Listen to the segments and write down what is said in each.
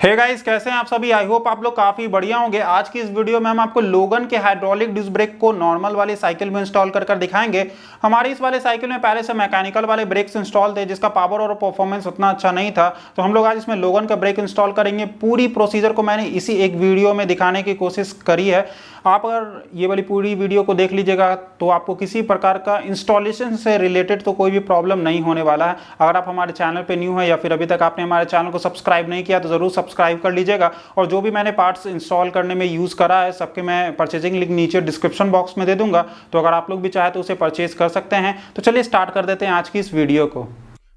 Hey guys, कैसे हैं आप सभी। आई होप आप लोग काफी बढ़िया होंगे। आज की इस वीडियो में हम आपको लोगन के हाइड्रोलिक डिस्क ब्रेक को नॉर्मल वाली साइकिल में इंस्टॉल कर दिखाएंगे। हमारी इस वाले साइकिल में पहले से मैकेनिकल वाले ब्रेक्स इंस्टॉल थे जिसका पावर और परफॉर्मेंस उतना अच्छा नहीं था, तो हम लोग आज इसमें लोगन का ब्रेक इंस्टॉल करेंगे। पूरी प्रोसीजर को मैंने इसी एक वीडियो में दिखाने की कोशिश करी है। आप अगर ये वाली पूरी वीडियो को देख लीजिएगा तो आपको किसी प्रकार का इंस्टॉलेशन से रिलेटेड तो कोई भी प्रॉब्लम नहीं होने वाला है। अगर आप हमारे चैनल पे न्यू है या फिर अभी तक आपने हमारे चैनल को सब्सक्राइब नहीं किया तो ज़रूर सब्सक्राइब कर लीजिएगा। और जो भी मैंने पार्ट्स इंस्टॉल करने में यूज़ करा है सबके मैं परचेजिंग लिंक नीचे डिस्क्रिप्शन बॉक्स में दे दूंगा, तो अगर आप लोग भी चाहे तो उसे परचेज कर सकते हैं। तो चलिए स्टार्ट कर देते हैं आज की इस वीडियो को।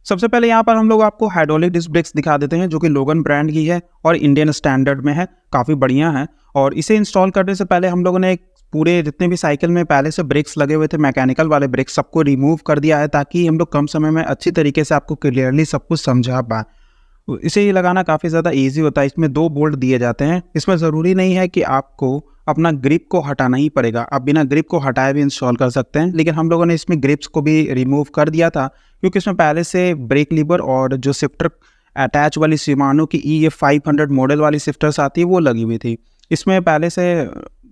सबसे पहले यहाँ पर हम लोग आपको हाइड्रोलिक डिस्क ब्रेक्स दिखा देते हैं जो कि लोगन ब्रांड की है और इंडियन स्टैंडर्ड में है, काफ़ी बढ़िया है। और इसे इंस्टॉल करने से पहले हम लोगों ने पूरे जितने भी साइकिल में पहले से ब्रेक्स लगे हुए थे, मैकेनिकल वाले ब्रेक्स, सबको रिमूव कर दिया है ताकि हम लोग कम समय में अच्छी तरीके से आपको क्लियरली सब कुछ समझा पाए। इसे ये लगाना काफ़ी ज़्यादा ईजी होता है। इसमें 2 बोल्ट दिए जाते हैं। इसमें ज़रूरी नहीं है कि आपको अपना ग्रिप को हटाना ही पड़ेगा, आप बिना ग्रिप को हटाए भी इंस्टॉल कर सकते हैं। लेकिन हम लोगों ने इसमें ग्रिप्स को भी रिमूव कर दिया था क्योंकि इसमें पहले से ब्रेक लीवर और जो शिफ्टर अटैच वाली शिमानो की EF 500 मॉडल वाली शिफ्टर्स आती है वो लगी हुई थी। इसमें पहले से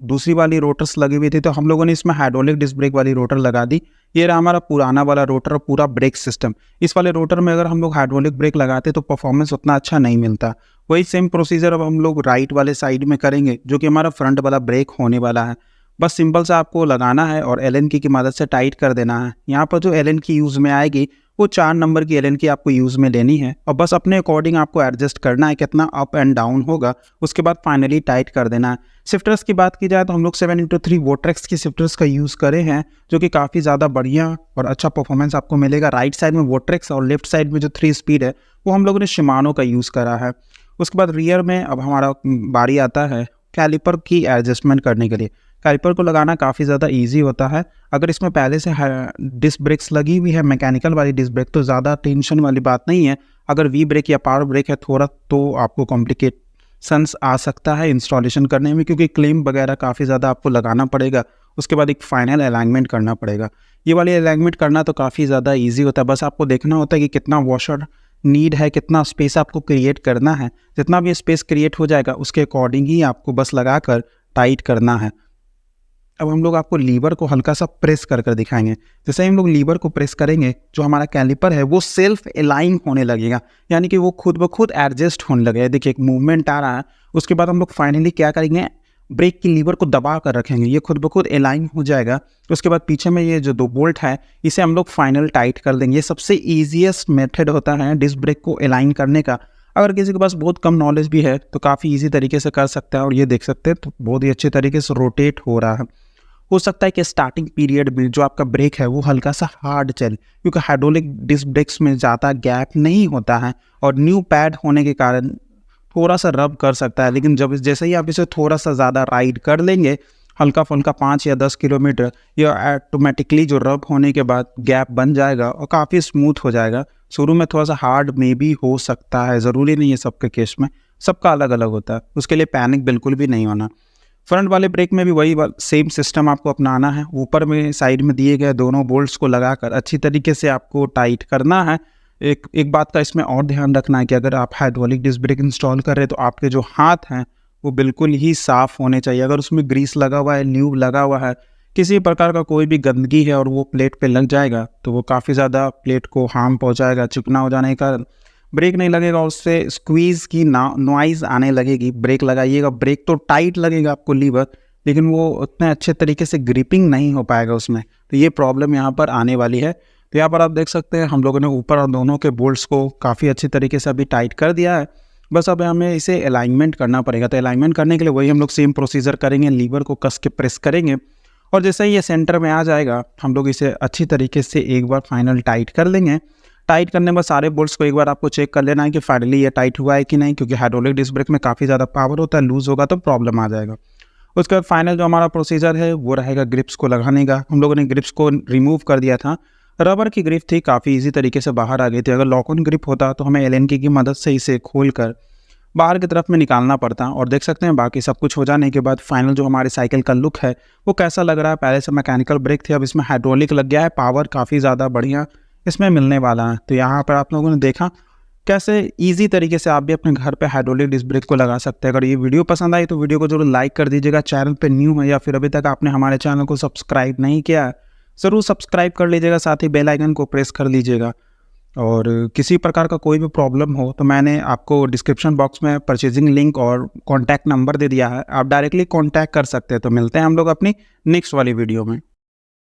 दूसरी वाली रोटर्स लगी हुई थी, तो हम लोगों ने इसमें हाइड्रोलिक डिस्क ब्रेक वाली रोटर लगा दी। ये रहा हमारा पुराना वाला रोटर और पूरा ब्रेक सिस्टम। इस वाले रोटर में अगर हम लोग हाइड्रोलिक ब्रेक लगाते तो परफॉर्मेंस उतना अच्छा नहीं मिलता। वही सेम प्रोसीजर अब हम लोग राइट वाले साइड में करेंगे जो कि हमारा फ्रंट वाला ब्रेक होने वाला है। बस सिंपल सा आपको लगाना है और एलन की मदद से टाइट कर देना है। यहाँ पर जो एलन की यूज़ में आएगी वो 4 नंबर की एलन की आपको यूज़ में लेनी है और बस अपने अकॉर्डिंग आपको एडजस्ट करना है कितना अप एंड डाउन होगा, उसके बाद फाइनली टाइट कर देना है। शिफ्टर्स की बात की जाए तो हम लोग 7x3 वोट्रेक्स की शिफ्टर्स का यूज़ करे हैं जो कि काफ़ी ज़्यादा बढ़िया और अच्छा परफॉर्मेंस आपको मिलेगा। राइट साइड में वोट्रेक्स और लेफ्ट साइड में जो 3 स्पीड है वो हम लोगों ने शिमानो का यूज़ करा है। उसके बाद रियर में अब हमारा बारी आता है कैलिपर की एडजस्टमेंट करने के लिए। कैलिपर को लगाना काफ़ी ज़्यादा इजी होता है। अगर इसमें पहले से डिस्क ब्रेक्स लगी हुई है मैकेनिकल वाली डिस्क ब्रेक तो ज़्यादा टेंशन वाली बात नहीं है। अगर वी ब्रेक या पावर ब्रेक है थोड़ा तो आपको कॉम्प्लिकेशंस आ सकता है इंस्टॉलेशन करने में, क्योंकि क्लेम वगैरह काफ़ी ज़्यादा आपको लगाना पड़ेगा। उसके बाद एक फाइनल अलाइनमेंट करना पड़ेगा। ये वाली अलाइनमेंट करना तो काफ़ी ज़्यादा ईजी होता है। बस आपको देखना होता है कि कितना वॉशर नीड है, कितना स्पेस आपको क्रिएट करना है। जितना भी स्पेस क्रिएट हो जाएगा उसके अकॉर्डिंग ही आपको बस लगाकर टाइट करना है। अब हम लोग आपको लीवर को हल्का सा प्रेस कर दिखाएंगे। जैसे ही हम लोग लीवर को प्रेस करेंगे जो हमारा कैलिपर है वो सेल्फ अलाइन होने लगेगा, यानी कि वो खुद ब खुद एडजस्ट होने लगेगा। देखिए एक मूवमेंट आ रहा है। उसके बाद हम लोग फाइनली क्या करेंगे, ब्रेक की लीवर को दबा कर रखेंगे, ये खुद ब खुद अलाइन हो जाएगा। उसके बाद पीछे में ये जो 2 बोल्ट है इसे हम लोग फाइनल टाइट कर देंगे। ये सबसे ईजीएस्ट मेथड होता है डिस्क ब्रेक को अलाइन करने का। अगर किसी के पास बहुत कम नॉलेज भी है तो काफ़ी ईजी तरीके से कर सकता है। और ये देख सकते हैं तो बहुत ही अच्छे तरीके से रोटेट हो रहा है। हो सकता है कि स्टार्टिंग पीरियड में जो आपका ब्रेक है वो हल्का सा हार्ड चले, क्योंकि हाइड्रोलिक डिस्क ब्रेक्स में ज़्यादा गैप नहीं होता है और न्यू पैड होने के कारण थोड़ा सा रब कर सकता है। लेकिन जब जैसे ही आप इसे थोड़ा सा ज़्यादा राइड कर लेंगे हल्का फुल्का 5 या 10 किलोमीटर, या ऑटोमेटिकली जो रब होने के बाद गैप बन जाएगा और काफ़ी स्मूथ हो जाएगा। शुरू में थोड़ा सा हार्ड में भी हो सकता है, ज़रूरी नहीं है सबके केस में, सबका अलग अलग होता है। उसके लिए पैनिक बिल्कुल भी नहीं होना। फ्रंट वाले ब्रेक में भी वही सेम सिस्टम आपको अपनाना है। ऊपर में साइड में दिए गए दोनों बोल्ट्स को लगाकर अच्छी तरीके से आपको टाइट करना है। एक बात का इसमें और ध्यान रखना है कि अगर आप हाइड्रोलिक डिस्क ब्रेक इंस्टॉल कर रहे हैं तो आपके जो हाथ हैं वो बिल्कुल ही साफ़ होने चाहिए। अगर उसमें ग्रीस लगा हुआ है, ल्यूब लगा हुआ है, किसी प्रकार का कोई भी गंदगी है और वो प्लेट पे लग जाएगा तो वो काफ़ी ज़्यादा प्लेट को हार्म पहुँचाएगा। चिकना हो जाने का ब्रेक नहीं लगेगा, उससे स्क्वीज़ की नॉइज़ आने लगेगी। ब्रेक लगाइएगा, ब्रेक तो टाइट लगेगा आपको लीवर, लेकिन वो उतने अच्छे तरीके से ग्रिपिंग नहीं हो पाएगा उसमें, तो ये प्रॉब्लम यहाँ पर आने वाली है। तो यहाँ पर आप देख सकते हैं हम लोगों ने ऊपर और दोनों के बोल्ट्स को काफ़ी अच्छी तरीके से अभी टाइट कर दिया है। बस अब हमें इसे अलाइनमेंट करना पड़ेगा। तो अलाइनमेंट करने के लिए वही हम लोग सेम प्रोसीजर करेंगे, लीवर को कस के प्रेस करेंगे और जैसे ही ये सेंटर में आ जाएगा हम लोग इसे अच्छी तरीके से एक बार फाइनल टाइट कर लेंगे। टाइट करने में सारे बोल्ट्स को एक बार आपको चेक कर लेना है कि फाइनली ये टाइट हुआ है कि नहीं, क्योंकि हाइड्रोलिक डिस्क ब्रेक में काफ़ी ज़्यादा पावर होता है, लूज़ होगा तो प्रॉब्लम आ जाएगा। उसके बाद फाइनल जो हमारा प्रोसीजर है वो रहेगा ग्रिप्स को लगाने का। हम लोगों ने ग्रिप्स को रिमूव कर दिया था। रबर की ग्रिप थी, काफ़ी इजी तरीके से बाहर आ गई थी। अगर लॉक ऑन ग्रिप होता तो हमें एलन की मदद से इसे खोल कर बाहर की तरफ में निकालना पड़ता। और देख सकते हैं बाकी सब कुछ हो जाने के बाद फाइनल जो हमारे साइकिल का लुक है वो कैसा लग रहा है। पहले से मैकेनिकल ब्रेक थी, अब इसमें हाइड्रोलिक लग गया है। पावर काफ़ी ज़्यादा बढ़िया इसमें मिलने वाला है। तो यहाँ पर आप लोगों ने देखा कैसे ईजी तरीके से आप भी अपने घर पे हाइड्रोलिक डिस्क ब्रेक को लगा सकते हैं। अगर ये वीडियो पसंद आई तो वीडियो को जरूर लाइक कर दीजिएगा। चैनल पे न्यू है या फिर अभी तक आपने हमारे चैनल को सब्सक्राइब नहीं किया है, ज़रूर सब्सक्राइब कर लीजिएगा, साथ ही बेल आइकन को प्रेस कर लीजिएगा। और किसी प्रकार का कोई भी प्रॉब्लम हो तो मैंने आपको डिस्क्रिप्शन बॉक्स में परचेजिंग लिंक और कॉन्टैक्ट नंबर दे दिया है, आप डायरेक्टली कॉन्टैक्ट कर सकते हैं। तो मिलते हैं हम लोग अपनी नेक्स्ट वाली वीडियो में।